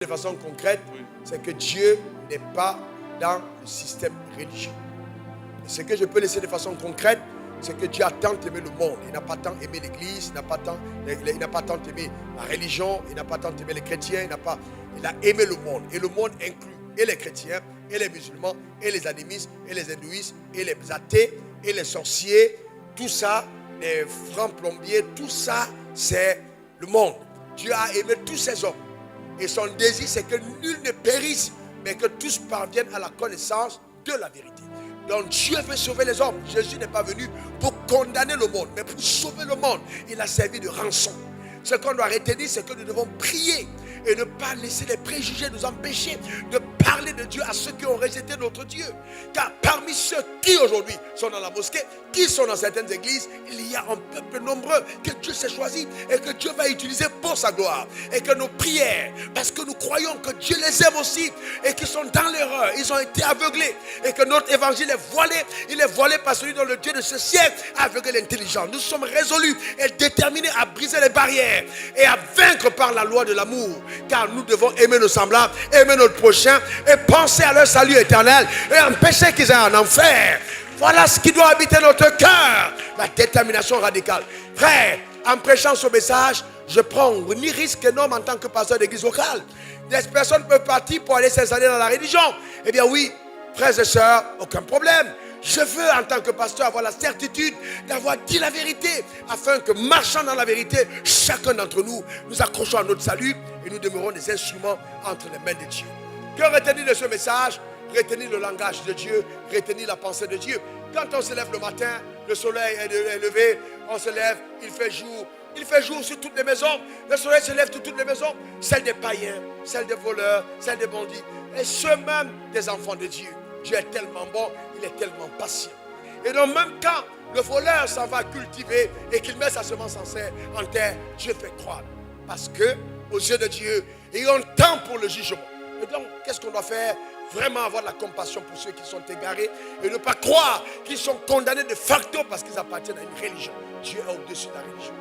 De façon concrète, c'est que Dieu n'est pas dans le système religieux. Et ce que je peux laisser de façon concrète, c'est que Dieu a tant aimé le monde. Il n'a pas tant aimé l'Église, il n'a pas tant aimé la religion, il n'a pas tant aimé les chrétiens, il a aimé le monde. Et le monde inclut et les chrétiens, et les musulmans, et les animistes, et les hindouistes, et les athées, et les sorciers. Tout ça, les francs plombiers, tout ça, c'est le monde. Dieu a aimé tous ces hommes. Et son désir, c'est que nul ne périsse, mais que tous parviennent à la connaissance de la vérité. Donc Dieu veut sauver les hommes. Jésus n'est pas venu pour condamner le monde, mais pour sauver le monde. Il a servi de rançon. Ce qu'on doit retenir, c'est que nous devons prier et ne pas laisser les préjugés nous empêcher de parler de Dieu à ceux qui ont rejeté notre Dieu. Car parmi ceux qui aujourd'hui sont dans la mosquée, qui sont dans certaines églises, il y a un peuple nombreux que Dieu s'est choisi et que Dieu va utiliser pour sa gloire. Et que nos prières, parce que nous croyons que Dieu les aime aussi et qu'ils sont dans l'erreur, ils ont été aveuglés et que notre évangile est voilé. Il est voilé par celui dont le Dieu de ce siècle a aveuglé l'intelligence. Nous sommes résolus et déterminés à briser les barrières et à vaincre par la loi de l'amour. Car nous devons aimer nos semblables, aimer notre prochain et penser à leur salut éternel et empêcher qu'ils aient un enfer. Voilà ce qui doit habiter notre cœur. La détermination radicale. Frère, en prêchant ce message, je prends ni risque énorme en tant que pasteur d'église locale. Des personnes peuvent partir pour aller s'installer dans la religion. Eh bien oui, frères et sœurs, aucun problème. Je veux en tant que pasteur avoir la certitude d'avoir dit la vérité, afin que marchant dans la vérité, chacun d'entre nous, nous accrochons à notre salut et nous demeurons des instruments entre les mains de Dieu. Que retenir de ce message? Retenir le langage de Dieu, retenir la pensée de Dieu. Quand on se lève le matin, le soleil est levé, on se lève, il fait jour. Il fait jour sur toutes les maisons. Le soleil se lève sur toutes les maisons. Celles des païens, celles des voleurs, celles des bandits. Et ceux même des enfants de Dieu. Dieu est tellement bon, il est tellement patient. Et donc même quand le voleur s'en va cultiver et qu'il met sa semence en terre, Dieu fait croire. Parce que aux yeux de Dieu, il y a un temps pour le jugement. Et donc, qu'est-ce qu'on doit faire? Vraiment avoir de la compassion pour ceux qui sont égarés et ne pas croire qu'ils sont condamnés de facto parce qu'ils appartiennent à une religion. Dieu est au-dessus de la religion.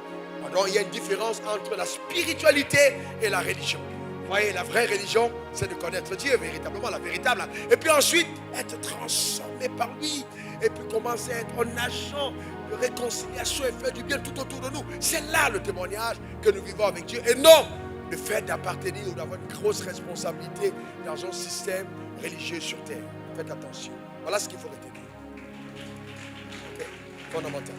Alors, il y a une différence entre la spiritualité et la religion. Vous voyez, la vraie religion, c'est de connaître Dieu, véritablement, la véritable. Et puis ensuite, être transformé par lui. Et puis commencer à être un agent de réconciliation et faire du bien tout autour de nous. C'est là le témoignage que nous vivons avec Dieu. Et non le fait d'appartenir ou d'avoir une grosse responsabilité dans un système religieux sur terre. Faites attention. Voilà ce qu'il faut retenir. Okay. Fondamental.